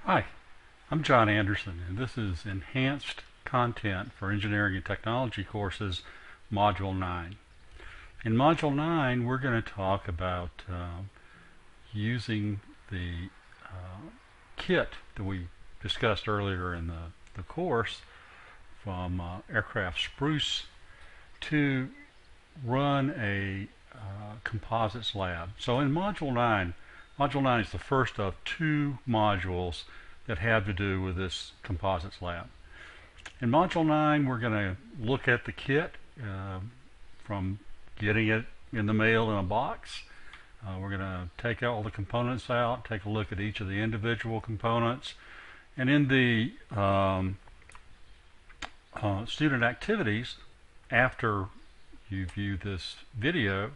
Hi, I'm John Anderson, and this is Enhanced Content for Engineering and Technology Courses, Module 9. In Module 9, we're going to talk about using the kit that we discussed earlier in the course from Aircraft Spruce to run a composites lab. So in Module 9 is the first of two modules that have to do with this composites lab. In Module 9, we're going to look at the kit from getting it in the mail in a box. We're going to take all the components out, take a look at each of the individual components, and in the student activities, after you view this video,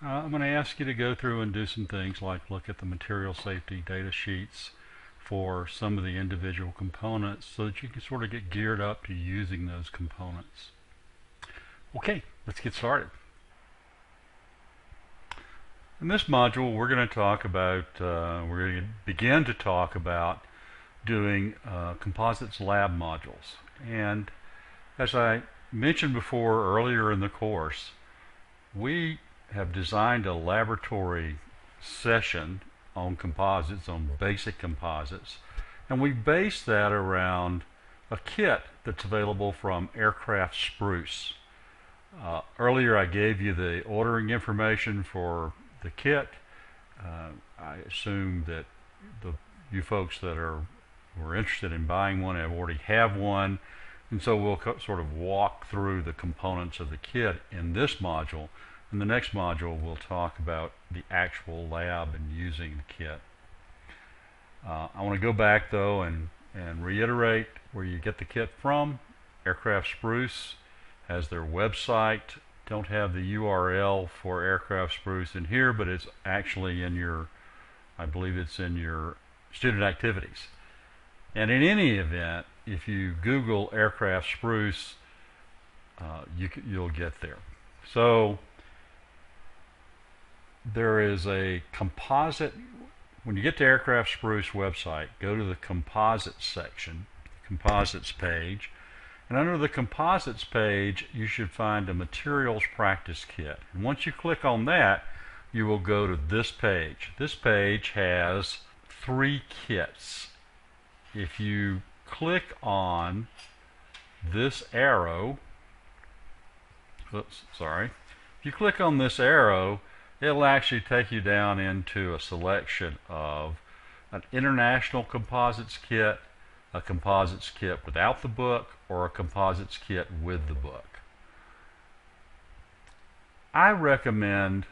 I'm going to ask you to go through and do some things like look at the material safety data sheets for some of the individual components so that you can sort of get geared up to using those components. Okay, let's get started. In this module, we're going to talk about, we're going to begin to talk about doing composites lab modules. And as I mentioned before earlier in the course, we have designed a laboratory session on composites, on basic composites, and we base that around a kit that's available from Aircraft Spruce. Earlier I gave you the ordering information for the kit. I assume that you folks that were interested in buying one already have one, and so we'll sort of walk through the components of the kit in this module. In the next module, we'll talk about the actual lab and using the kit. I want to go back though and reiterate where you get the kit from. Aircraft Spruce has their website. Don't have the URL for Aircraft Spruce in here, but it's actually in your, I believe it's in your student activities. And in any event, if you Google Aircraft Spruce, you'll get there. So there is a composite. When you get to Aircraft Spruce website, go to the composites section, composites page, and under the composites page you should find a materials practice kit. And once you click on that, you will go to this page. This page has 3 kits. If you click on this arrow, if you click on this arrow, it'll actually take you down into a selection of an international composites kit, a composites kit without the book, or a composites kit with the book. I recommend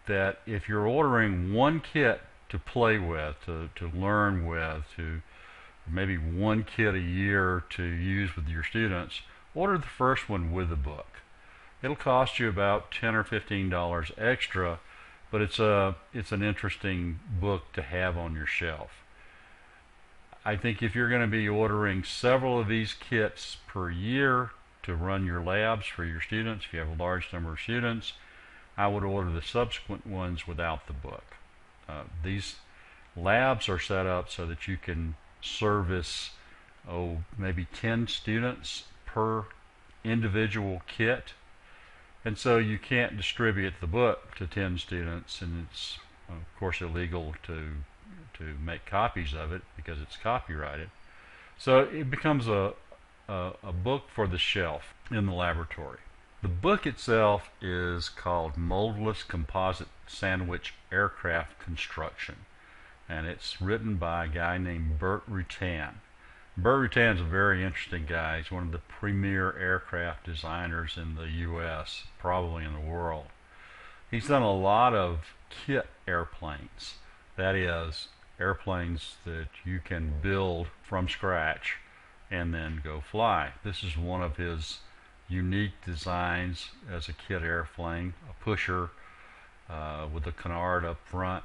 that if you're ordering one kit to play with, to learn with, to maybe one kit a year to use with your students, order the first one with the book. It'll cost you about $10 or $15 extra, but it's an interesting book to have on your shelf. I think if you're going to be ordering several of these kits per year to run your labs for your students, if you have a large number of students, I would order the subsequent ones without the book. These labs are set up so that you can service maybe 10 students per individual kit, and so you can't distribute the book to 10 students, and it's of course illegal to make copies of it because it's copyrighted. So it becomes a book for the shelf in the laboratory. The book itself is called Moldless Composite Sandwich Aircraft Construction, and it's written by a guy named Burt Rutan. Burt Rutan's a very interesting guy. He's one of the premier aircraft designers in the US, probably in the world. He's done a lot of kit airplanes, that is, airplanes that you can build from scratch and then go fly. This is one of his unique designs as a kit airplane, a pusher with a canard up front.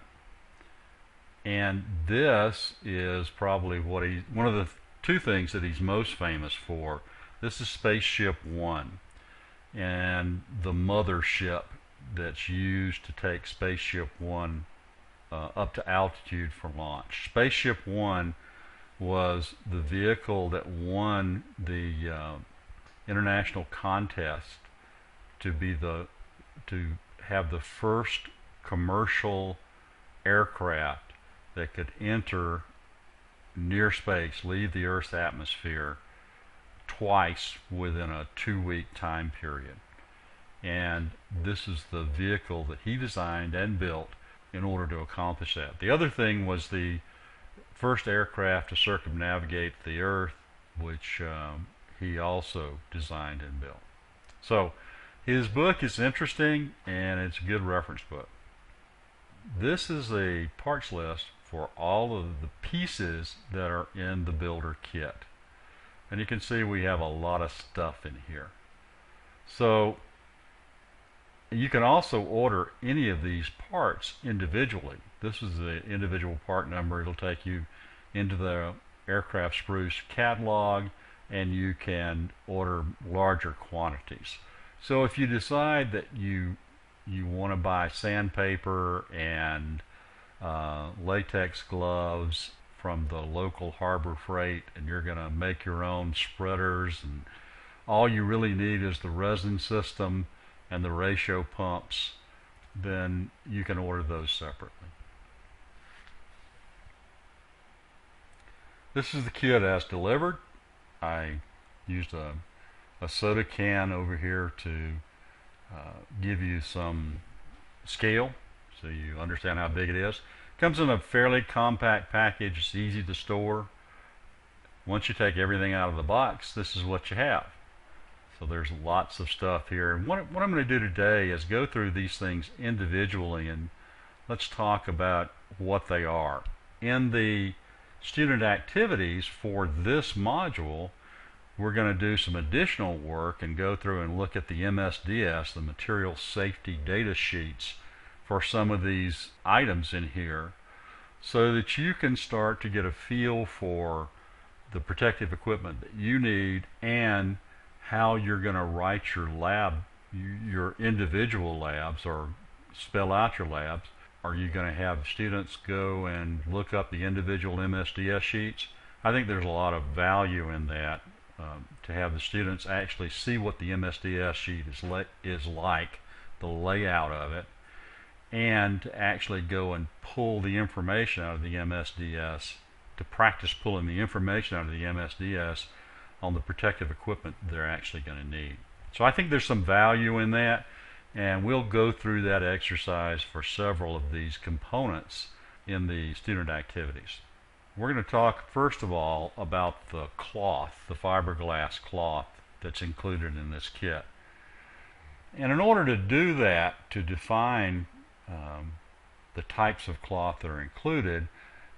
And this is probably one of the 2 things that he's most famous for. This is Spaceship One, and the mothership that's used to take Spaceship One up to altitude for launch. Spaceship One was the vehicle that won the international contest to be to have the first commercial aircraft that could enter near space, leave the Earth's atmosphere twice within a 2-week time period. And this is the vehicle that he designed and built in order to accomplish that. The other thing was the first aircraft to circumnavigate the Earth, which he also designed and built. So his book is interesting, and it's a good reference book. This is a parts list for all of the pieces that are in the builder kit. And you can see we have a lot of stuff in here. So you can also order any of these parts individually. This is the individual part number. It'll take you into the Aircraft Spruce catalog, and you can order larger quantities. So if you decide that you want to buy sandpaper and latex gloves from the local Harbor Freight, and you're going to make your own spreaders, and all you really need is the resin system and the ratio pumps, then you can order those separately. This is the kit as delivered. I used a soda can over here to give you some scale so you understand how big it is. Comes in a fairly compact package. It's easy to store. Once you take everything out of the box, this is what you have. So there's lots of stuff here. And what I'm going to do today is go through these things individually, and let's talk about what they are. In the student activities for this module, we're going to do some additional work and go through and look at the MSDS, the Material Safety Data Sheets, for some of these items in here, so that you can start to get a feel for the protective equipment that you need and how you're going to write your lab, your individual labs, or spell out your labs. Are you going to have students go and look up the individual MSDS sheets? I think there's a lot of value in that, to have the students actually see what the MSDS sheet is like, the layout of it, and to actually go and pull the information out of the MSDS, to practice pulling the information out of the MSDS on the protective equipment they're actually going to need. So I think there's some value in that, and we'll go through that exercise for several of these components in the student activities. We're going to talk first of all about the cloth, the fiberglass cloth that's included in this kit. And in order to do that, to define the types of cloth that are included,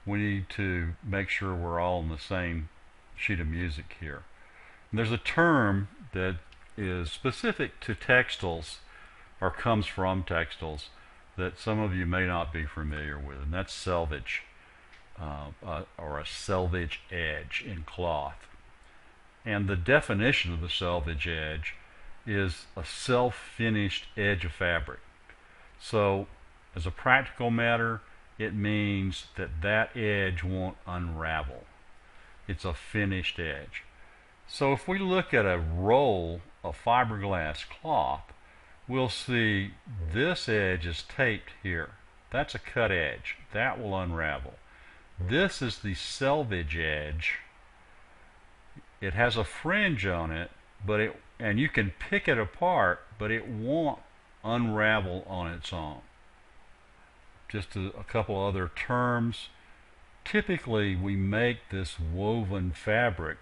we need to make sure we're all on the same sheet of music here. And there's a term that is specific to textiles, or comes from textiles, that some of you may not be familiar with, and that's selvage, or a selvage edge in cloth. And the definition of the selvage edge is a self-finished edge of fabric. So as a practical matter, it means that that edge won't unravel. It's a finished edge. So if we look at a roll of fiberglass cloth, we'll see this edge is taped here. That's a cut edge. That will unravel. This is the selvage edge. It has a fringe on it, and you can pick it apart, but it won't unravel on its own. Just a couple other terms. Typically, we make this woven fabric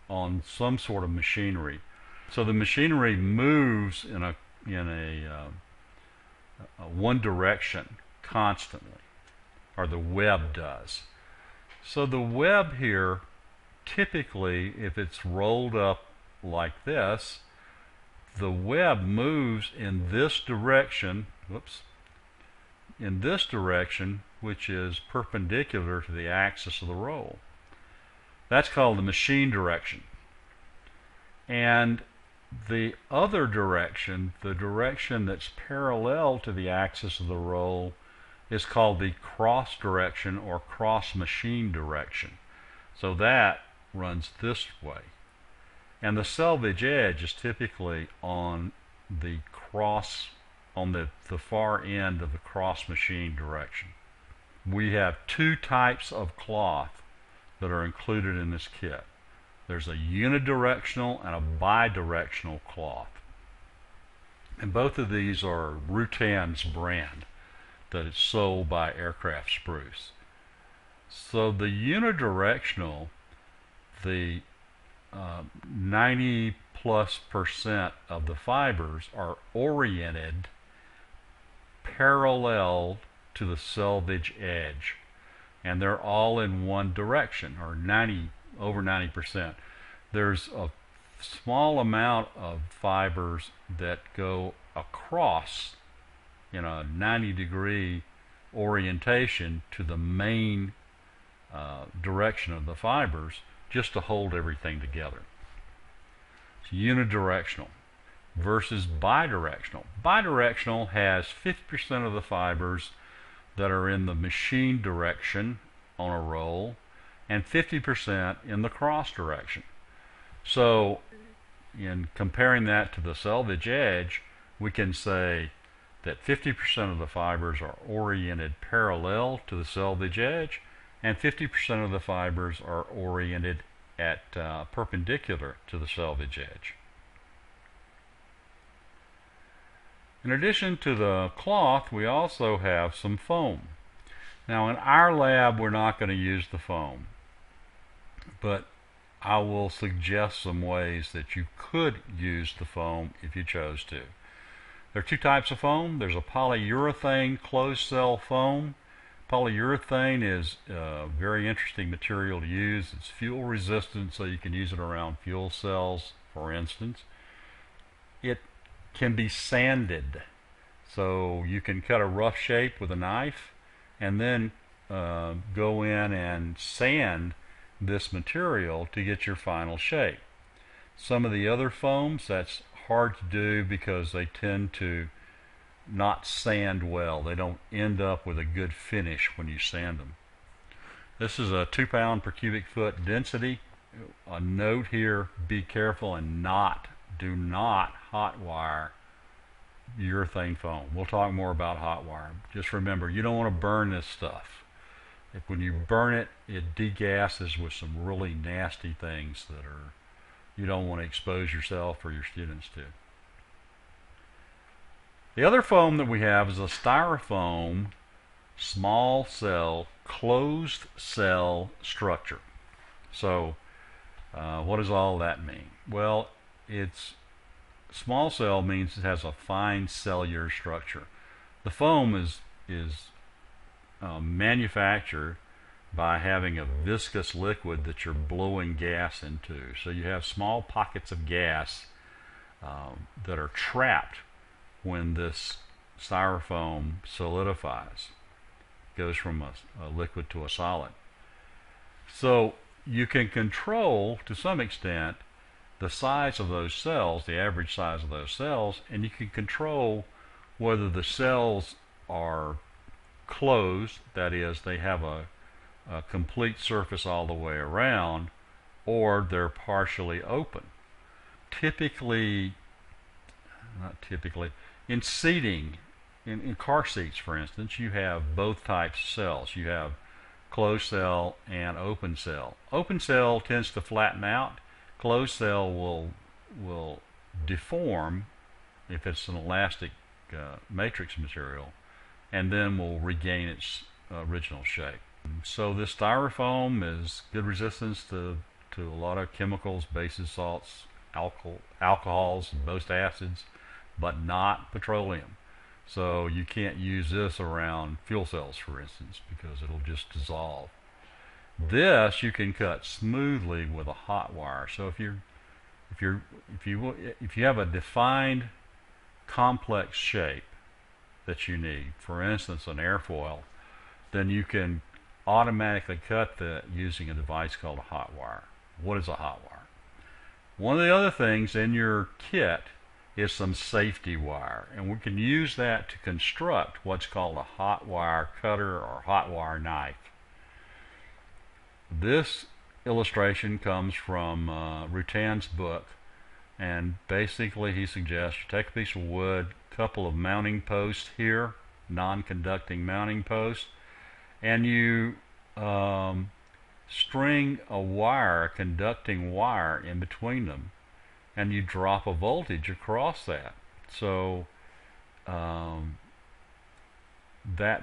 on some sort of machinery. So the machinery moves in a one direction constantly, or the web does. So the web here, typically, if it's rolled up like this, the web moves in this direction, in this direction, which is perpendicular to the axis of the roll. That's called the machine direction. And the other direction, the direction that's parallel to the axis of the roll, is called the cross direction or cross machine direction. So that runs this way. And the selvage edge is typically on the cross, on the far end of the cross machine direction. We have two types of cloth that are included in this kit. There's a unidirectional and a bidirectional cloth. And both of these are Rutan's brand that is sold by Aircraft Spruce. So the unidirectional, the 90+% of the fibers are oriented parallel to the selvage edge, and they're all in one direction, or over 90%. There's a small amount of fibers that go across in a 90-degree orientation to the main direction of the fibers, just to hold everything together. It's unidirectional versus bidirectional. Bidirectional has 50% of the fibers that are in the machine direction on a roll and 50% in the cross direction. So in comparing that to the selvage edge, we can say that 50% of the fibers are oriented parallel to the selvage edge, and 50% of the fibers are oriented at perpendicular to the selvage edge. In addition to the cloth, we also have some foam. Now in our lab we're not going to use the foam, but I will suggest some ways that you could use the foam if you chose to. There are two types of foam. There's a polyurethane closed cell foam. Polyurethane is a very interesting material to use. It's fuel resistant, so you can use it around fuel cells, for instance. It can be sanded, so you can cut a rough shape with a knife and then go in and sand this material to get your final shape. Some of the other foams, that's hard to do because they tend to not sand well. They don't end up with a good finish when you sand them. This is a 2 pound per cubic foot density. A note here, be careful and do not hot wire urethane foam. We'll talk more about hot wire. Just remember, you don't want to burn this stuff. When you burn it, it degasses with some really nasty things that you don't want to expose yourself or your students to. The other foam that we have is a styrofoam small cell closed cell structure. So what does all that mean? Well, it's small cell means it has a fine cellular structure. The foam is manufactured by having a viscous liquid that you're blowing gas into. So you have small pockets of gas that are trapped when this styrofoam solidifies, goes from a liquid to a solid. So you can control, to some extent, the size of those cells, the average size of those cells, and you can control whether the cells are closed, that is, they have a complete surface all the way around, or they're partially open. In seating, in car seats, for instance, you have both types of cells. You have closed cell and open cell. Open cell tends to flatten out. Closed cell will deform if it's an elastic matrix material, and then will regain its original shape. So this styrofoam is good resistance to a lot of chemicals, bases, salts, alcohols, and most acids, but not petroleum. So you can't use this around fuel cells, for instance, because it'll just dissolve. This you can cut smoothly with a hot wire. So if you have a defined complex shape that you need, for instance an airfoil, then you can automatically cut that using a device called a hot wire. What is a hot wire? One of the other things in your kit is some safety wire, and we can use that to construct what's called a hot wire cutter or hot wire knife. This illustration comes from Rutan's book, and basically he suggests you take a piece of wood, couple of mounting posts here, non-conducting mounting posts, and you string a wire, a conducting wire in between them, and you drop a voltage across that. So that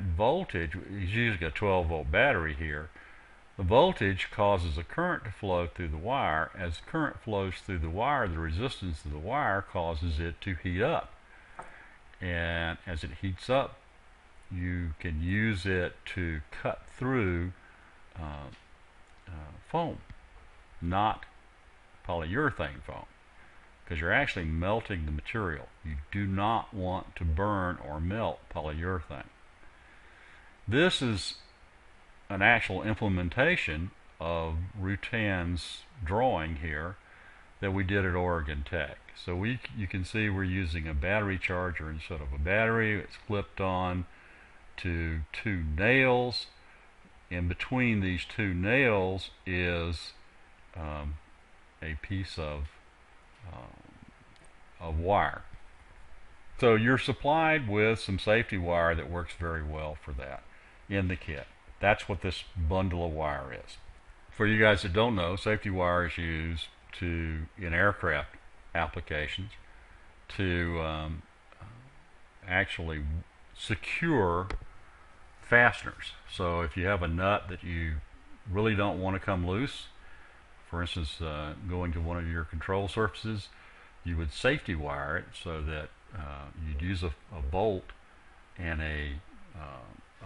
voltage, he's using a 12-volt battery here. The voltage causes a current to flow through the wire. As current flows through the wire, the resistance of the wire causes it to heat up. And as it heats up, you can use it to cut through foam, not polyurethane foam, because you're actually melting the material. You do not want to burn or melt polyurethane. This is an actual implementation of Rutan's drawing here that we did at Oregon Tech. So you can see we're using a battery charger instead of a battery. It's clipped on to two nails. In between these two nails is a piece of wire. So you're supplied with some safety wire that works very well for that in the kit. That's what this bundle of wire is. For you guys that don't know, safety wire is used in aircraft applications to actually secure fasteners. So if you have a nut that you really don't want to come loose, for instance, going to one of your control surfaces, you would safety wire it so that you'd use a bolt and a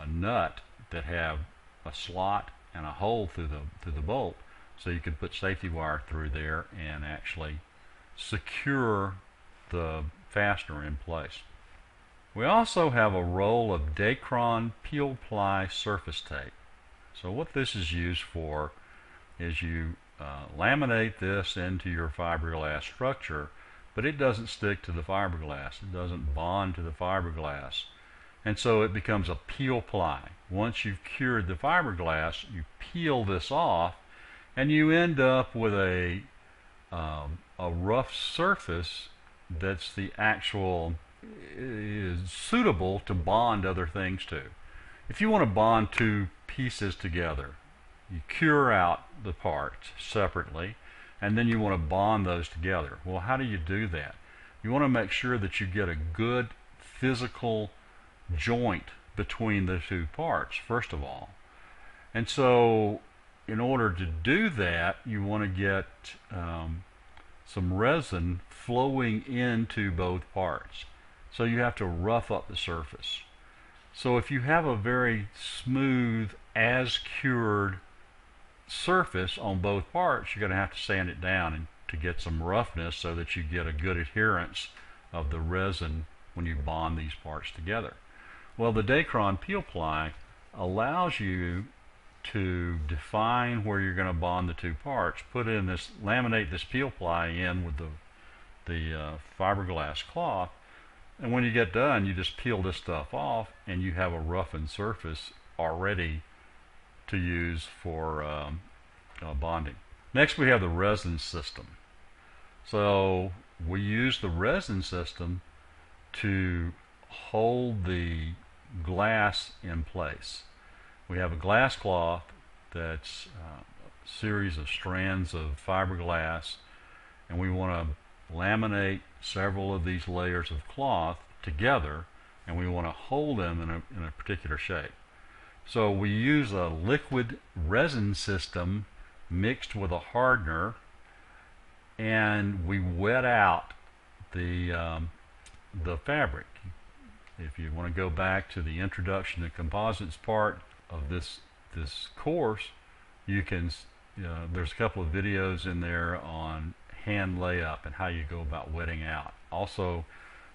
nut that have a slot and a hole through the bolt, so you could put safety wire through there and actually secure the fastener in place. We also have a roll of Dacron peel ply surface tape. So what this is used for is you laminate this into your fiberglass structure, but it doesn't stick to the fiberglass. It doesn't bond to the fiberglass. And so it becomes a peel ply. Once you've cured the fiberglass, you peel this off, and you end up with a rough surface that's the actual is suitable to bond other things to. If you want to bond two pieces together, you cure out the parts separately, and then you want to bond those together. Well, how do you do that? You want to make sure that you get a good physical joint between the two parts, first of all. And so in order to do that, you want to get some resin flowing into both parts. So you have to rough up the surface. So if you have a very smooth, as cured surface on both parts, you're going to have to sand it down to get some roughness so that you get a good adherence of the resin when you bond these parts together. Well, the Dacron peel ply allows you to define where you're going to bond the two parts, laminate this peel ply in with the fiberglass cloth, and when you get done, you just peel this stuff off and you have a roughened surface already to use for bonding. Next, we have the resin system. So we use the resin system to hold the glass in place. We have a glass cloth that's a series of strands of fiberglass, and we want to laminate several of these layers of cloth together, and we want to hold them in a particular shape. So we use a liquid resin system mixed with a hardener, and we wet out the fabric. If you want to go back to the introduction to composites part of this course, you can there's a couple of videos in there on hand layup and how you go about wetting out. Also,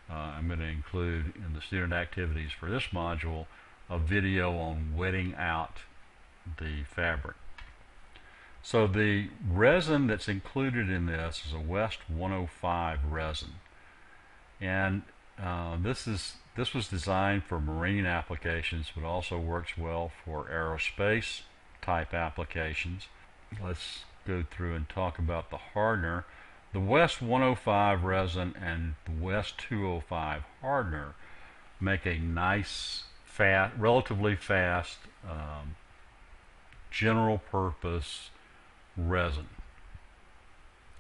I'm going to include in the student activities for this module a video on wetting out the fabric. So the resin that's included in this is a West 105 resin, and this was designed for marine applications, but also works well for aerospace type applications. Let's go through and talk about the hardener. The West 105 resin and the West 205 hardener make a nice, fast, relatively fast, general purpose resin.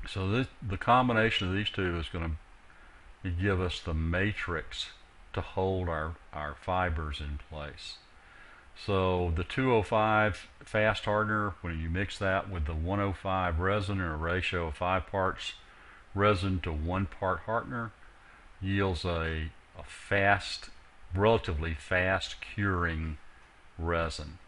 So the combination of these two is going to give us the matrix to hold our fibers in place. So the 205 fast hardener, when you mix that with the 105 resin in a ratio of 5 parts resin to 1 part hardener, yields a fast, relatively fast curing resin.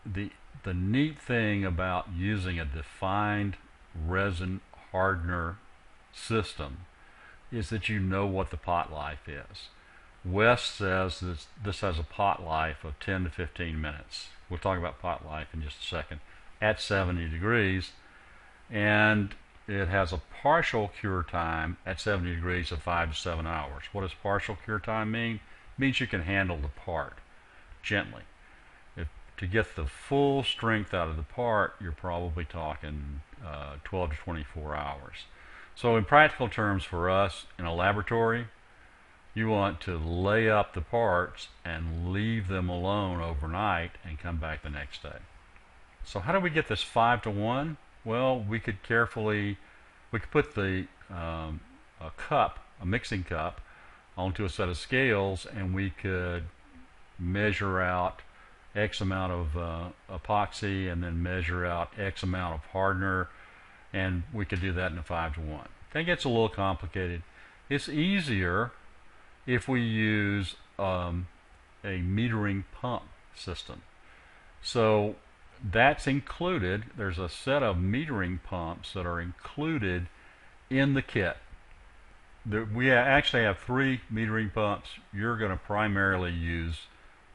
The neat thing about using a defined resin hardener system is that you know what the pot life is. West says this has a pot life of 10 to 15 minutes. We'll talk about pot life in just a second, at 70 degrees. And it has a partial cure time at 70 degrees of 5 to 7 hours. What does partial cure time mean? It means you can handle the part gently. To get the full strength out of the part, you're probably talking 12 to 24 hours. So in practical terms for us in a laboratory, you want to lay up the parts and leave them alone overnight and come back the next day. So how do we get this 5 to 1? Well, we could put the a mixing cup, onto a set of scales, and we could measure out X amount of epoxy and then measure out X amount of hardener, and we could do that in a 5 to 1. That gets a little complicated. It's easier if we use a metering pump system. So that's included. There's a set of metering pumps that are included in the kit. We actually have 3 metering pumps. You're going to primarily use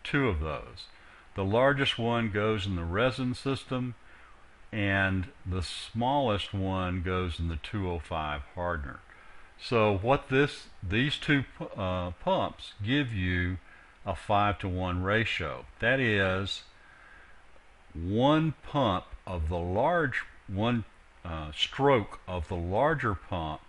2 of those. The largest one goes in the resin system, and the smallest one goes in the 205 hardener. So what these 2 pumps give you a 5 to 1 ratio. That is, one stroke of the larger pump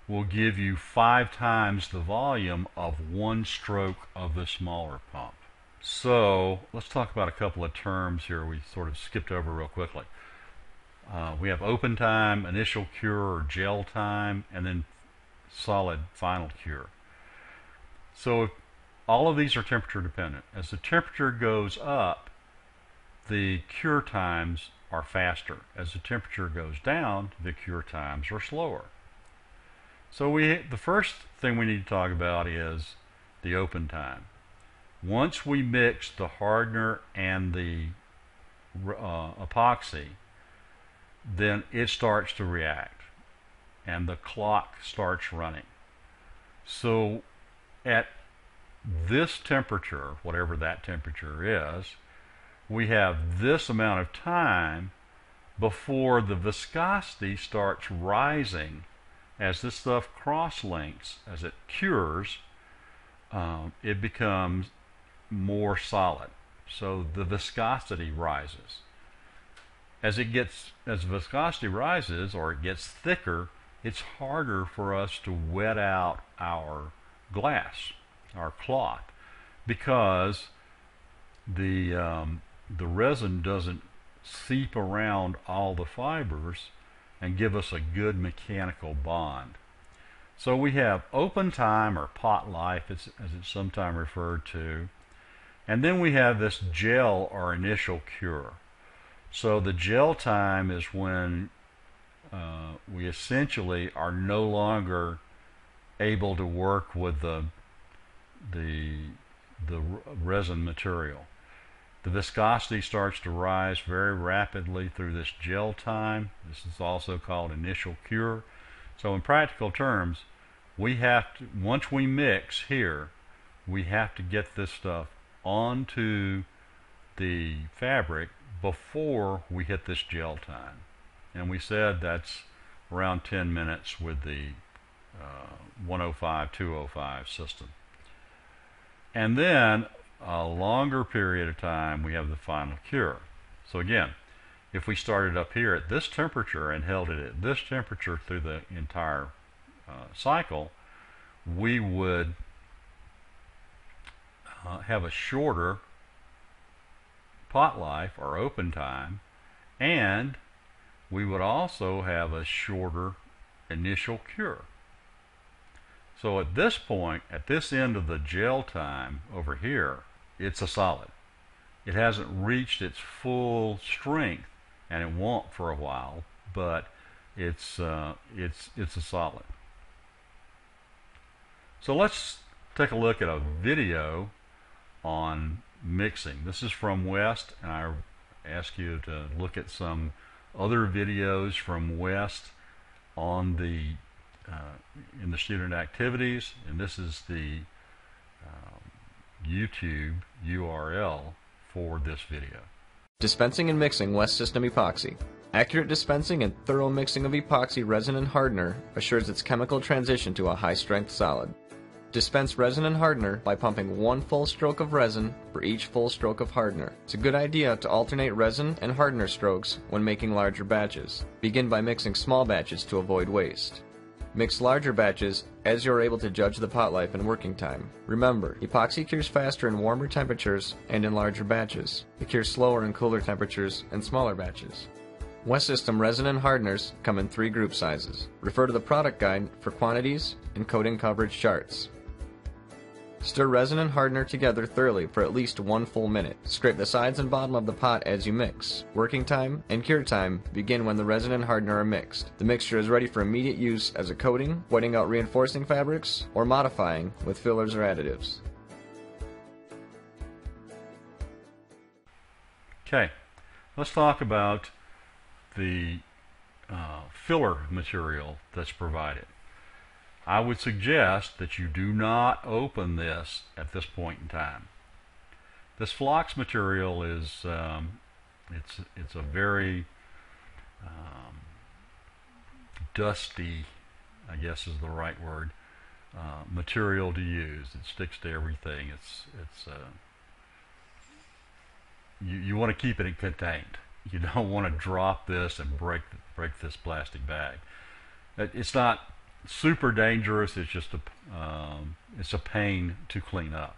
will give you 5 times the volume of 1 stroke of the smaller pump. So let's talk about a couple of terms here we sort of skipped over real quickly. We have open time, initial cure or gel time, and then solid final cure. So all of these are temperature dependent. As the temperature goes up, the cure times are faster. As the temperature goes down, the cure times are slower. So the first thing we need to talk about is the open time. Once we mix the hardener and the epoxy, then it starts to react and the clock starts running. So at this temperature, whatever that temperature is, we have this amount of time before the viscosity starts rising. As this stuff cross-links, as it cures, it becomes more solid. So the viscosity rises. As viscosity rises, or it gets thicker, it's harder for us to wet out our glass, our cloth, because the resin doesn't seep around all the fibers and give us a good mechanical bond. So we have open time, or pot life as it's sometimes referred to, and then we have this gel or initial cure. So the gel time is when we essentially are no longer able to work with the resin material. The viscosity starts to rise very rapidly through this gel time. This is also called initial cure. So in practical terms, once we mix here, we have to get this stuff onto the fabric before we hit this gel time. And we said that's around 10 minutes with the 105, 205 system. And then a longer period of time we have the final cure. So again, if we started up here at this temperature and held it at this temperature through the entire cycle, we would have a shorter pot life or open time, and we would also have a shorter initial cure. So at this point, at this end of the gel time over here, it's a solid. It hasn't reached its full strength, and it won't for a while, but it's a solid. So let's take a look at a video on mixing. This is from West, and I ask you to look at some other videos from West on the in the student activities, and this is the YouTube URL for this video. Dispensing and mixing West System epoxy. Accurate dispensing and thorough mixing of epoxy resin and hardener assures its chemical transition to a high-strength solid. Dispense resin and hardener by pumping 1 full stroke of resin for each full stroke of hardener. It's a good idea to alternate resin and hardener strokes when making larger batches. Begin by mixing small batches to avoid waste. Mix larger batches as you are able to judge the pot life and working time. Remember, epoxy cures faster in warmer temperatures and in larger batches. It cures slower in cooler temperatures and smaller batches. West System resin and hardeners come in 3 group sizes. Refer to the product guide for quantities and coating coverage charts. Stir resin and hardener together thoroughly for at least 1 full minute. Scrape the sides and bottom of the pot as you mix. Working time and cure time begin when the resin and hardener are mixed. The mixture is ready for immediate use as a coating, wetting out reinforcing fabrics, or modifying with fillers or additives. Okay, let's talk about the filler material that's provided. I would suggest that you do not open this at this point in time. This Phlox material is it's a very dusty, I guess is the right word, material to use. It sticks to everything. You want to keep it contained. You don't want to drop this and break this plastic bag. It's not super dangerous. It's just it's a pain to clean up.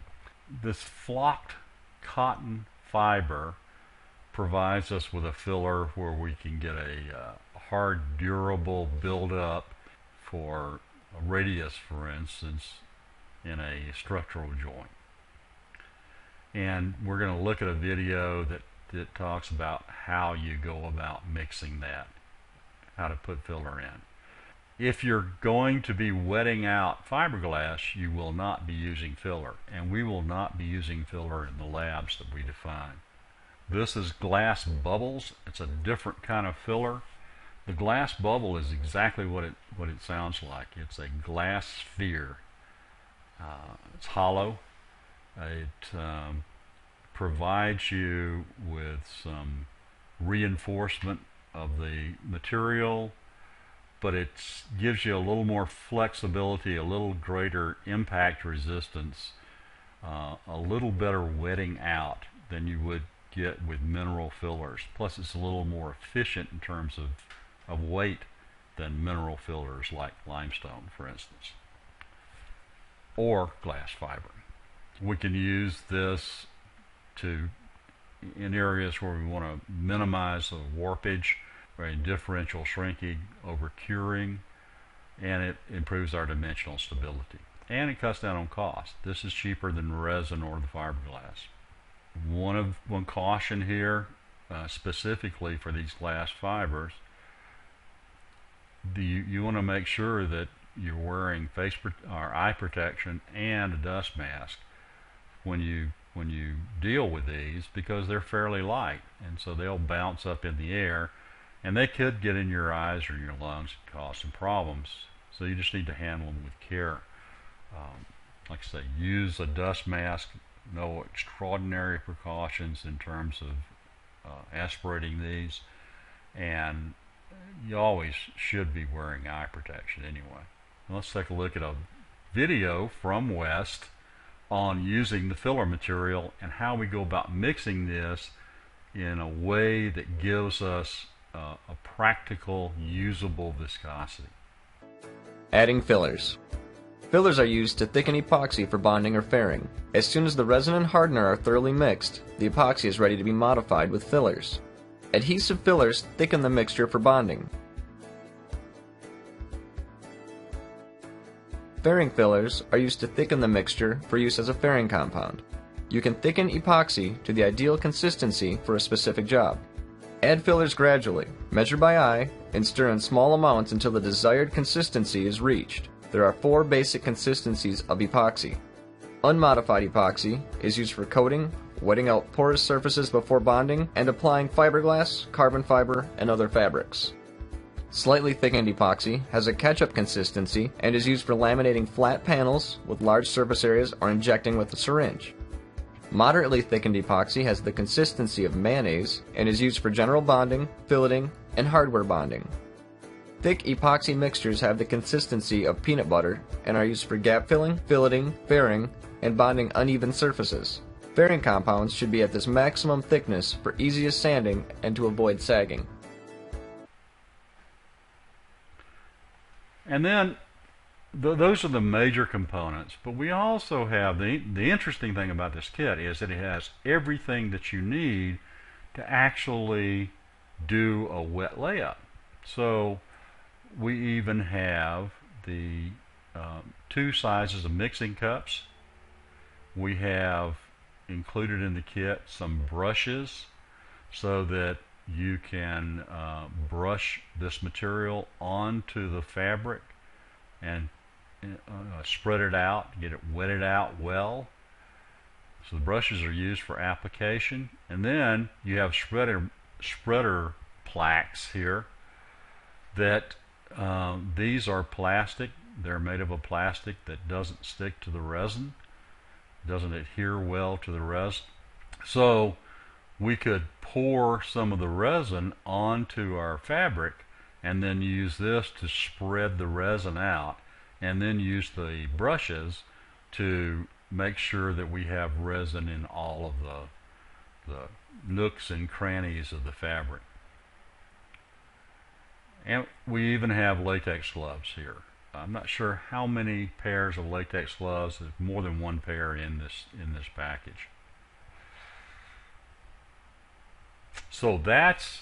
This flocked cotton fiber provides us with a filler where we can get a hard, durable buildup for a radius, for instance, in a structural joint. And we're going to look at a video that talks about how you go about mixing that, how to put filler in. If you're going to be wetting out fiberglass, you will not be using filler, and we will not be using filler in the labs that we define. This is glass bubbles. It's a different kind of filler. The glass bubble is exactly what it sounds like. It's a glass sphere. It's hollow. It provides you with some reinforcement of the material, but it gives you a little more flexibility, a little greater impact resistance, a little better wetting out than you would get with mineral fillers. Plus it's a little more efficient in terms of weight than mineral fillers like limestone, for instance, or glass fiber. We can use this in areas where we want to minimize the warpage, or differential shrinking over curing, and it improves our dimensional stability. And it cuts down on cost. This is cheaper than resin or the fiberglass. One caution here, specifically for these glass fibers, you want to make sure that you're wearing eye protection and a dust mask when you deal with these, because they're fairly light, and so they'll bounce up in the air, and they could get in your eyes or your lungs and cause some problems. So you just need to handle them with care. Like I say, use a dust mask. No extraordinary precautions in terms of aspirating these, and you always should be wearing eye protection anyway. Let's take a look at a video from West on using the filler material and how we go about mixing this in a way that gives us a practical, usable viscosity. Adding fillers. Fillers are used to thicken epoxy for bonding or fairing. As soon as the resin and hardener are thoroughly mixed, the epoxy is ready to be modified with fillers. Adhesive fillers thicken the mixture for bonding. Fairing fillers are used to thicken the mixture for use as a fairing compound. You can thicken epoxy to the ideal consistency for a specific job. Add fillers gradually, measure by eye, and stir in small amounts until the desired consistency is reached. There are 4 basic consistencies of epoxy. Unmodified epoxy is used for coating, wetting out porous surfaces before bonding, and applying fiberglass, carbon fiber, and other fabrics. Slightly thickened epoxy has a ketchup consistency and is used for laminating flat panels with large surface areas or injecting with a syringe. Moderately thickened epoxy has the consistency of mayonnaise and is used for general bonding, filleting, and hardware bonding. Thick epoxy mixtures have the consistency of peanut butter and are used for gap filling, filleting, fairing, and bonding uneven surfaces. Fairing compounds should be at this maximum thickness for easiest sanding and to avoid sagging. And then those are the major components, but we also have the interesting thing about this kit is that it has everything that you need to actually do a wet layup. So we even have the 2 sizes of mixing cups. We have included in the kit some brushes so that you can brush this material onto the fabric and spread it out, get it wetted out well. So the brushes are used for application, and then you have spreader plaques here that these are plastic. They're made of a plastic that doesn't stick to the resin, doesn't adhere well to the resin. So we could pour some of the resin onto our fabric and then use this to spread the resin out, and then use the brushes to make sure that we have resin in all of the nooks and crannies of the fabric. And we even have latex gloves here. I'm not sure how many pairs of latex gloves. There's more than 1 pair in this package. So that's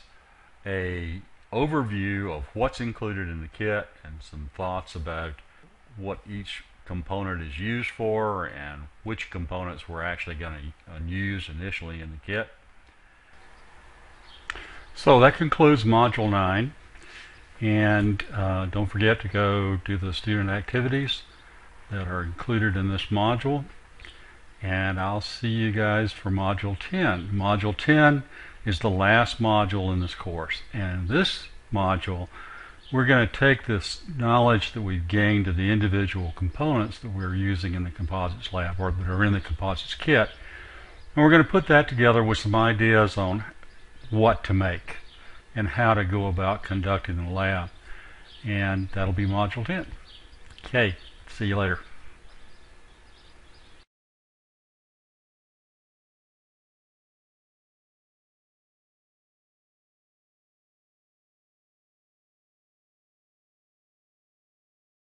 a overview of what's included in the kit and some thoughts about what each component is used for and which components we're actually going to use initially in the kit. So that concludes Module 9. And don't forget to go do the student activities that are included in this module. And I'll see you guys for Module 10. Module 10 is the last module in this course. And in this module, we're going to take this knowledge that we've gained of the individual components that we're using in the composites lab, or that are in the composites kit, and we're going to put that together with some ideas on what to make and how to go about conducting the lab. And that'll be Module 10. Okay, see you later.